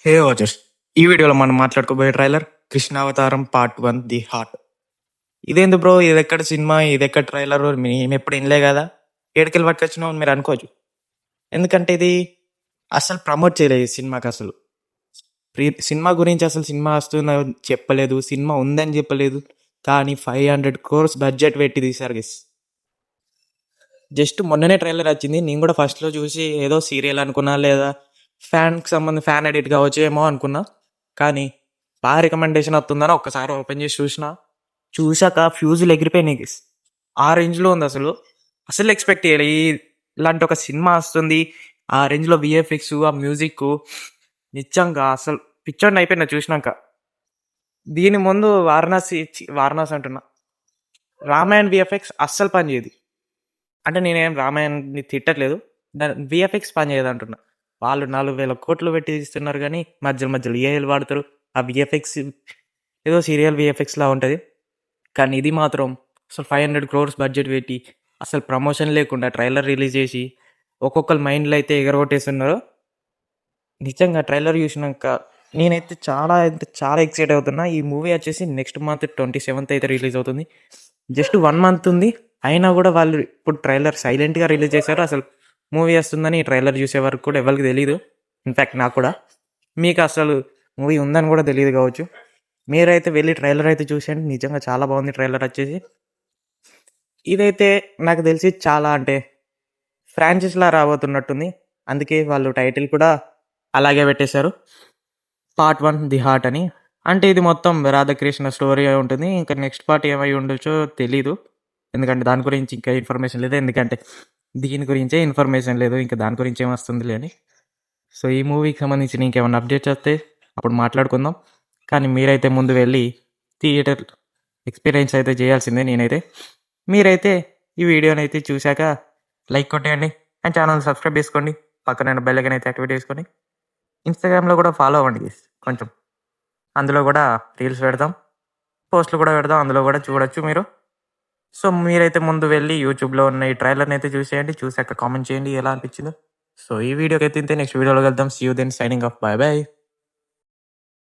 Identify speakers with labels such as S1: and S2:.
S1: హే watchers, ఈ వీడియోలో మనం మాట్లాడుకోబోయే ట్రైలర్ కృష్ణావతారం పార్ట్ 1 ది హార్ట్. ఇదేంది బ్రో, ఇది ఎక్కడ సినిమా, ఇది ఎక్కడ ట్రైలర్, మేము ఎప్పుడు వినలే కదా, ఏడుకెళ్ళి పట్టుకొచ్చినాం అని మీరు అనుకోవచ్చు. ఎందుకంటే ఇది అసలు ప్రమోట్ చేయలేదు ఈ సినిమాకి. అసలు సినిమా గురించి అసలు సినిమా వస్తుందని చెప్పలేదు, సినిమా ఉందని చెప్పలేదు. కానీ 500 crores బడ్జెట్ పెట్టి తీశారు గెస్. జస్ట్ మొన్ననే ట్రైలర్ వచ్చింది, నేను కూడా ఫస్ట్లో చూసి ఏదో సీరియల్ అనుకున్నా, లేదా ఫ్యాన్ ఎడిట్ కావచ్చు ఏమో అనుకున్నా. కానీ బాగా రికమెండేషన్ వస్తుందని ఒక్కసారి ఓపెన్ చేసి చూశాక ఫ్యూజులు ఎగిరిపోయినాయి గెస్. ఆ రేంజ్లో ఉంది అసలు. అసలు ఎక్స్పెక్ట్ చేయాలి ఇలాంటి ఒక సినిమా వస్తుంది, ఆ రేంజ్లో విఎఫ్ఎక్స్, ఆ మ్యూజిక్, నిజంగా అసలు పిచ్చోడిని అయిపోయినా చూసినాక. దీని ముందు వారణాసి అంటున్నా, రామాయణ్ విఎఫ్ఎక్స్ అస్సలు పని చేయదు. అంటే నేనేం రామాయణ్ని తిట్టట్లేదు, విఎఫ్ఎక్స్ పని చేయదు అంటున్నా. వాళ్ళు 4,000 కోట్లు పెట్టి ఇస్తున్నారు కానీ మధ్యలో ఏఐలు వాడతారు. ఆ విఎఫ్ఎక్స్ ఏదో సీరియల్ విఎఫ్ఎక్స్ లా ఉంటుంది. కానీ ఇది మాత్రం అసలు 500 crores బడ్జెట్ పెట్టి అసలు ప్రమోషన్ లేకుండా ట్రైలర్ రిలీజ్ చేసి ఒక్కొక్కరు మైండ్లో అయితే ఎగరగొట్టేస్తున్నారు. నిజంగా ట్రైలర్ చూసినాక నేనైతే చాలా ఎక్సైట్ అవుతున్నా. ఈ మూవీ వచ్చేసి నెక్స్ట్ మంత్ 27th అయితే రిలీజ్ అవుతుంది. జస్ట్ 1 month ఉంది, అయినా కూడా వాళ్ళు ఇప్పుడు ట్రైలర్ సైలెంట్గా రిలీజ్ చేశారు. అసలు మూవీ వస్తుందని ఈ ట్రైలర్ చూసే వరకు కూడా ఎవరికి తెలియదు. ఇన్ఫ్యాక్ట్ నాకు కూడా, మీకు అసలు మూవీ ఉందని కూడా తెలియదు కావచ్చు. మీరైతే వెళ్ళి ట్రైలర్ అయితే చూసేయండి, నిజంగా చాలా బాగుంది ట్రైలర్ వచ్చేసి. ఇదైతే నాకు తెలిసి చాలా అంటే ఫ్రాంచైజ్లా రాబోతున్నట్టుంది, అందుకే వాళ్ళు టైటిల్ కూడా అలాగే పెట్టేశారు, పార్ట్ 1 ది హార్ట్ అని. అంటే ఇది మొత్తం రాధాకృష్ణ స్టోరీ అయి ఉంటుంది. ఇంకా నెక్స్ట్ పార్ట్ ఏమై ఉండొచ్చో తెలీదు, ఎందుకంటే దాని గురించి ఇంకా ఇన్ఫర్మేషన్ లేదు. ఎందుకంటే దీని గురించే ఇన్ఫర్మేషన్ లేదు, ఇంకా దాని గురించి ఏమొస్తుంది అని. సో ఈ మూవీకి సంబంధించి ఇంకేమైనా అప్డేట్స్ వస్తే అప్పుడు మాట్లాడుకుందాం. కానీ మీరైతే ముందు వెళ్ళి థియేటర్ ఎక్స్పీరియన్స్ అయితే చేయాల్సిందే. మీరైతే ఈ వీడియోని అయితే చూశాక లైక్ కొట్టేయండి అండ్ ఛానల్ సబ్స్క్రైబ్ చేసుకోండి, పక్కన బెల్ ఐకాన్ అయితే యాక్టివేట్ చేసుకోండి. ఇన్స్టాగ్రామ్లో కూడా ఫాలో అవ్వండి కొంచెం, అందులో కూడా రీల్స్ పెడదాం, పోస్టులు కూడా పెడదాం, అందులో కూడా చూడొచ్చు మీరు. సో మీరైతే ముందు వెళ్ళి యూట్యూబ్లో ఉన్న ఈ ట్రైలర్ని అయితే చూసేయండి, చూసాక కామెంట్ చేయండి ఎలా అనిపించిందో. సో ఈ వీడియోకి అయితే ఇంతే, నెక్స్ట్ వీడియోలో వెళ్దాం. See you then, signing off, bye by.